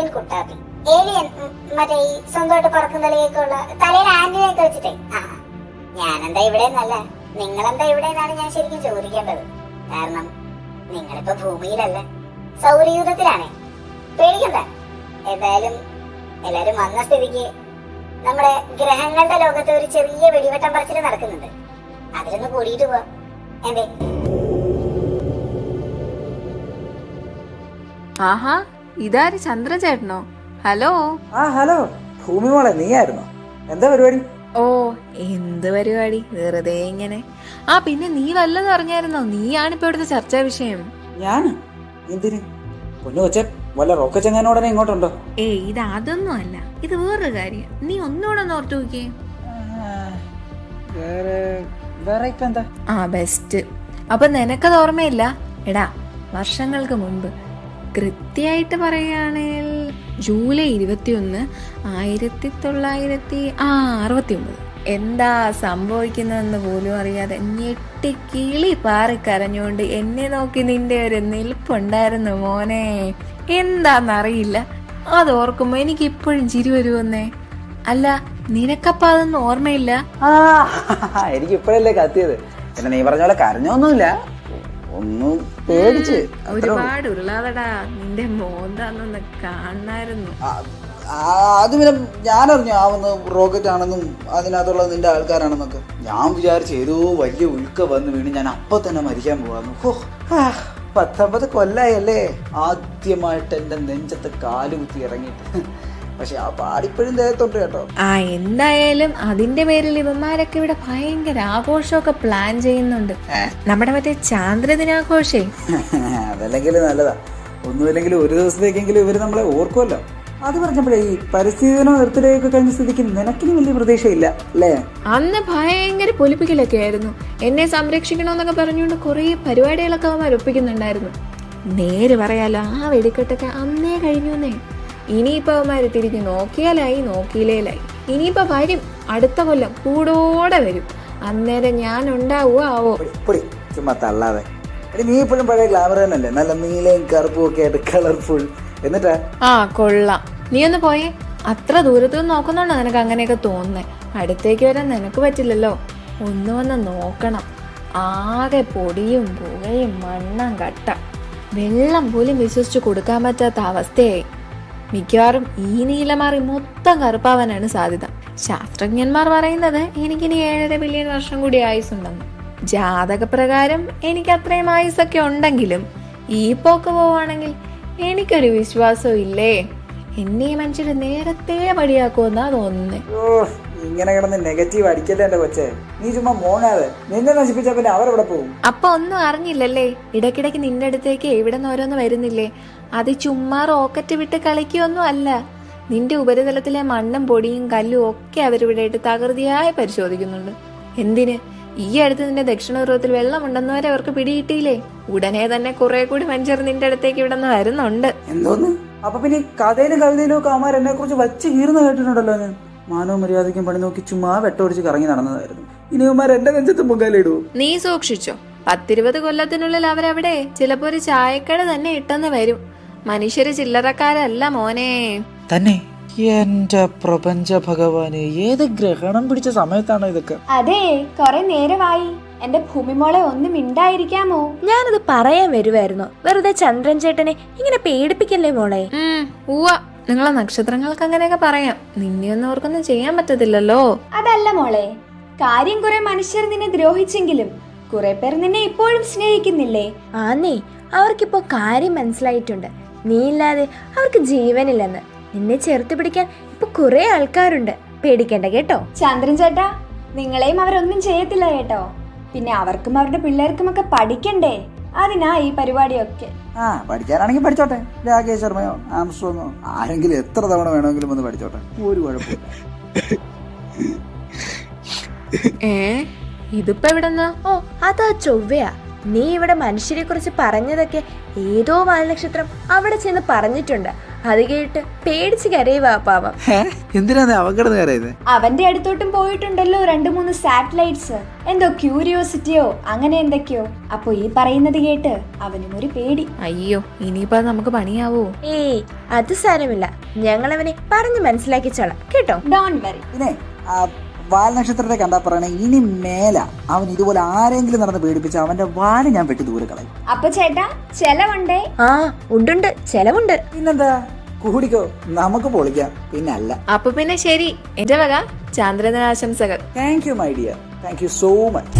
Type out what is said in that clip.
അല്ലെങ്കിൽ കുട്ടാപ്പി ഏലിയൻ മറ്റേ ഈ സ്വന്തമായിട്ട് പറക്കും തലയൊക്കെയുള്ള തലയിൽ ആന്റിനൊക്കെ വെച്ചിട്ടേ ഞാനെന്താ ഇവിടെ എന്നല്ല നിങ്ങളെന്താ ഇവിടെ എന്നാണ് ഞാൻ ശരിക്കും ചോദിക്കേണ്ടത്. കാരണം നിങ്ങളിപ്പോ ഭൂമിയിലല്ല, സൗരയൂഥത്തിലാണേ. പേടിക്കണ്ട. എന്തായാലും എല്ലാരും വന്ന സ്ഥിതിക്ക് നമ്മുടെ ഗ്രഹങ്ങളുടെ ലോകത്ത് ഒരു ചെറിയ വെടിവെട്ടം പറച്ചിൽ നടക്കുന്നുണ്ട്. അതിലൊന്ന് കൂടിയിട്ട് പോവാ. എന്തേ? ആഹാ, ഇതാര് ചന്ദ്രചേട്ടനോ? ഹലോ. ഹലോ ഭൂമി മോളെ, നീയായിരുന്നോ? എന്താ പരിപാടി? ഓ, എന്ത് പരിപാടി, വെറുതെ ഇങ്ങനെ. പിന്നെ നീ വല്ലതും അറിഞ്ഞായിരുന്നോ? നീയാണിപ്പോ ഇവിടുത്തെ ചർച്ചാ വിഷയം. ഞാന് എന്തിന്? പൊന്നു കൊച്ചെ, വല്ല റോക്കച്ചെങ്ങാനോടനെ ഇങ്ങോട്ടുണ്ടോ? ഇത് അതൊന്നും അല്ല, ഇത് വേറൊരു കാര്യം. നീ ഒന്നുകൂടെ ഒന്ന് ഓർത്തു നോക്കിയേ. വേറെ ഇപ്പൊ എന്താ? ബെസ്റ്റ്. അപ്പൊ നിനക്കത് ഓർമ്മയില്ല? എടാ, വർഷങ്ങൾക്ക് മുമ്പ്, കൃത്യമായിട്ട് പറയുകയാണെങ്കിൽ ജൂലൈ 21, 1969. എന്താ സംഭവിക്കുന്നതെന്ന് പോലും അറിയാതെ ഞെട്ടി കിളി പാറിക്കരഞ്ഞുകൊണ്ട് എന്നെ നോക്കി നിന്റെ ഒരു നിൽപ്പുണ്ടായിരുന്നു മോനെ. എന്താന്നറിയില്ല, അത് ഓർക്കുമ്പോ എനിക്ക് ഇപ്പോഴും ചിരി വരുമെന്നേ. അല്ല, നിനക്കപ്പ അതൊന്നും ഓർമ്മയില്ല? എനിക്ക് ഇപ്പഴല്ലേ കത്തിയത്. പിന്നെ നീ പറഞ്ഞ പോലെ കരഞ്ഞൊന്നുമില്ല, ഒന്നും പേടിച്ച്. ഒരുപാട് ഉരുളാതടാ, നിന്റെ മോന്താന്നൊന്ന് കാണായിരുന്നു. അത് പിന്നെ ഞാനറിഞ്ഞു ആവുന്ന റോക്കറ്റ് ആണെന്നും അതിനകത്തുള്ള നിന്റെ ആൾക്കാരാണെന്നൊക്കെ. ഞാൻ വിചാരിച്ചു ഏതോ വലിയ ഉൽക്ക വന്ന് വീണ് ഞാൻ അപ്പൊ തന്നെ മരിക്കാൻ പോവാന്ന്. 19 കൊല്ലായല്ലേ ആദ്യമായിട്ട് എന്റെ നെഞ്ചത്ത് കാലുകുത്തി ഇറങ്ങിയിട്ട്. പക്ഷെ ആ പാടിപ്പോഴും ദേഹത്തോട്ട് കേട്ടോ. എന്തായാലും അതിന്റെ പേരിൽ ഇവന്മാരൊക്കെ ഇവിടെ ഭയങ്കര ആഘോഷമൊക്കെ പ്ലാൻ ചെയ്യുന്നുണ്ട്. നമ്മുടെ മറ്റേ ചാന്ദ്രദിനാഘോഷേ. അതല്ലെങ്കിലും നല്ലതാ. ഒന്നുമില്ലെങ്കിലും ഒരു ദിവസത്തേക്കെങ്കിലും ഇവര് നമ്മളെ ഓർക്കുമല്ലോ. അത് പറഞ്ഞപ്പോഴേ ഈ പരിസ്ഥിതി ദിനം എർത്തിലേക്ക് കഴിഞ്ഞ സ്ഥിതിക്ക് നിനക്കിന് വലിയ പ്രതീക്ഷയില്ല അല്ലേ? അന്ന് ഭയങ്കര പൊലിപ്പിക്കലൊക്കെ ആയിരുന്നു. എന്നെ സംരക്ഷിക്കണമെന്നൊക്കെ പറഞ്ഞുകൊണ്ട് കുറെ പരിപാടികളൊക്കെ അവന്മാർ ഒപ്പിക്കുന്നുണ്ടായിരുന്നു. നേര് പറയാലോ, ആ വെടിക്കെട്ടൊക്കെ അന്നേ കഴിഞ്ഞുന്നേ. ഇനിയിപ്പോ അവന്മാര് തിരിഞ്ഞ് നോക്കിയാലായി, നോക്കിയില്ലേലായി. ഇനിയിപ്പോ വരും, അടുത്ത കൊല്ലം കൂടോടെ വരും. അന്നേരം ഞാൻ ഉണ്ടാവുക ആവോ? ചുമ്മാ തള്ളാതെ. നീ ഇപ്പോഴും പഴയ ഗ്ലാമർ തന്നെയല്ലേ, നല്ല നീലയും കറുപ്പും ഒക്കെ ആയിട്ട് കളർഫുൾ. എന്നിട്ടാ കൊള്ളാം. നീ ഒന്ന് പോയേ. അത്ര ദൂരത്തുനിന്ന് നോക്കുന്നുണ്ടോ നിനക്ക് അങ്ങനെയൊക്കെ തോന്നുന്നേ? അടുത്തേക്ക് വരാൻ നിനക്ക് പറ്റില്ലല്ലോ. ഒന്ന് വന്ന് നോക്കണം. ആകെ പൊടിയും പുകയും മണ്ണും കട്ട, വെള്ളം പോലും വിശ്വസിച്ച് കൊടുക്കാൻ പറ്റാത്ത അവസ്ഥയായി. മിക്കവാറും ഈ നീല മാറി മൊത്തം കറുപ്പാവാനാണ് സാധ്യത. ശാസ്ത്രജ്ഞന്മാർ പറയുന്നത് എനിക്കിനി 7.5 ബില്യൺ വർഷം കൂടി ആയുസുണ്ടെന്ന്. ജാതകപ്രകാരം എനിക്ക് അത്രയും ആയുസൊക്കെ ഉണ്ടെങ്കിലും ഈ പോക്ക് പോവാണെങ്കിൽ എനിക്കൊരു വിശ്വാസവും ഇല്ലേ. എന്നെ മനുഷ്യര് നേരത്തെ പടിയാക്കുമെന്നാ തോന്നുന്നേ. ഇങ്ങനെ കിടന്ന് നെഗറ്റീവ് അടിക്കല്ലേ എന്റെ കൊച്ചേ. നീ ചുമ്മാ മോങ്ങാതെ. നിന്നെ നശിപ്പിച്ച പിന്നെ അവരെവിടെ പോകും? അപ്പൊ ഒന്നും അറിഞ്ഞില്ലല്ലേ? ഇടയ്ക്കിടയ്ക്ക് നിന്റെ അടുത്തേക്ക് ഇവിടെ നിന്ന് ഓരോന്ന് വരുന്നില്ലേ? അത് ചുമ്മാ റോക്കറ്റ് വിട്ട് കളിക്കൊന്നും അല്ല. നിന്റെ ഉപരിതലത്തിലെ മണ്ണും പൊടിയും കല്ലും ഒക്കെ അവരിവിടെ ഇട്ട് തകൃതിയായി പരിശോധിക്കുന്നുണ്ട്. എന്തിന്? ഈ അടുത്ത് നിന്റെ ദക്ഷിണ ധ്രുവത്തിൽ വെള്ളമുണ്ടെന്ന് വരെ അവർക്ക് പിടികിട്ടിയില്ലേ? ഉടനെ തന്നെ കുറെ കൂടി മനുഷ്യർ നിന്റെ അടുത്തേക്ക് ഇവിടെ നിന്ന് വരുന്നുണ്ട്. എന്തോന്ന്? അപ്പൊ പിന്നെ കഥയിലും കവിതയിലും ഒക്കെ അവന്മാർ എന്നെ കുറിച്ച് വച്ച് കീർന്ന് കേട്ടിട്ടുണ്ടല്ലോ. ഞാൻ മാനവും മര്യാദയ്ക്കും പണി നോക്കി ചുമ്മാ വെട്ടോടിച്ച് കറങ്ങി നടന്നതായിരുന്നു. ഇനി അവന്മാർ എന്റെ നെഞ്ചത്ത് മുഖാലിടൂ. നീ സൂക്ഷിച്ചോ. 10-20 കൊല്ലത്തിനുള്ളിൽ അവരവിടെ ചിലപ്പോ ഒരു ചായക്കട തന്നെ ഇട്ടെന്ന് വരും. മനുഷ്യര് ചില്ലറക്കാരല്ല മോനെ. തന്നെ എന്റെ പ്രപഞ്ച ഭഗവാന്, ഏത് ഗ്രഹണം പിടിച്ച സമയത്താണോ ഇതൊക്കെ? അതെ, കൊറേ നേരമായി. എന്റെ ഭൂമിമോളെ ഒന്നും മിണ്ടായിരിക്കാമോ? ഞാനത് പറയാൻ വരുമായിരുന്നു. വെറുതെ ചന്ദ്രൻ ചേട്ടനെ ഇങ്ങനെ പേടിപ്പിക്കല്ലേ മോളെ. നിങ്ങളെ നക്ഷത്രങ്ങൾക്ക് അങ്ങനെയൊക്കെ പറയാം. നിന്നെയൊന്നും അവർക്കൊന്നും ചെയ്യാൻ പറ്റത്തില്ലല്ലോ. അതല്ല മോളെ, കാര്യം കുറെ മനുഷ്യർ നിന്നെ ദ്രോഹിച്ചെങ്കിലും കുറെ പേർ നിന്നെ ഇപ്പോഴും സ്നേഹിക്കുന്നില്ലേ? ആന്നേ, അവർക്കിപ്പോ കാര്യം മനസ്സിലായിട്ടുണ്ട്. നീ ഇല്ലാതെ അവർക്ക് ജീവനില്ലെന്ന്. നിന്നെ ചേർത്ത് പിടിക്കാൻ ഇപ്പൊ കുറെ ആൾക്കാരുണ്ട്. പേടിക്കണ്ട കേട്ടോ. ചന്ദ്രൻ ചേട്ടാ, നിങ്ങളെയും അവരൊന്നും ചെയ്യത്തില്ല കേട്ടോ. പിന്നെ അവർക്കും അവരുടെ പിള്ളേർക്കും ഒക്കെ പഠിക്കണ്ടേ? അതിനാ ഈ പരിപാടിയൊക്കെ. പഠിക്കാനാണെങ്കിൽ പഠിച്ചോട്ടെ. രാകേഷ് ശർമ്മയോ ആംസ്ട്രോങ്ങോ ആരെങ്കിലും എത്ര തവണ വേണമെങ്കിലും ഒന്ന് പഠിച്ചോട്ടെ, ഒരു കുഴപ്പമില്ല. ഇതിപ്പോ എവിടെന്നാ? അതാ ചൊവ്വയാ. നീ ഇവിടെ മനുഷ്യരെ കുറിച്ച് പറഞ്ഞതൊക്കെ ഏതോ വാൽനക്ഷത്രം അവിടെ ചെന്ന് പറഞ്ഞിട്ടുണ്ട്. അത് കേട്ട് പേടിച്ച് കരയുവാ പാവം. എന്തിനാ അവകടന്ന് കരയുന്നത്? അവന്റെ അടുത്തോട്ടും പോയിട്ടുണ്ടല്ലോ 2-3 സാറ്റലൈറ്റ്സ്, എന്തോ ക്യൂരിയോസിറ്റിയോ അങ്ങനെ എന്തൊക്കെയോ. അപ്പൊ ഈ പറയുന്നത് കേട്ട് അവനും ഒരു പേടി. അയ്യോ, ഇനിയിപ്പോ നമുക്ക് പണിയാവോ? ഏയ് അത് സാരമില്ല, ഞങ്ങളവനെ പറഞ്ഞു മനസ്സിലാക്കിച്ചോളാം കേട്ടോ. Don't worry. പിന്നെ വാൽനക്ഷത്രത്തെ കണ്ടാ പറയണേ, ഇനി മേല അവൻ ഇതുപോലെ ആരെങ്കിലും നടന്ന് പേടിപ്പിച്ച അവന്റെ വാല് ഞാൻ വെട്ടി ദൂരെ കളയും. അപ്പൊ ചേട്ടാ ചെലവുണ്ടേ? ആ ഉണ്ട്, ചെലവുണ്ട്. പിന്നെന്താ, കൂടിക്കോ, നമുക്ക് പൊളിക്കാം. പിന്നല്ല. അപ്പൊ പിന്നെ ശരി, എന്റെ വക ചാന്ദ്രദിനാശംസകൾ. Thank you my dear, thank you so much.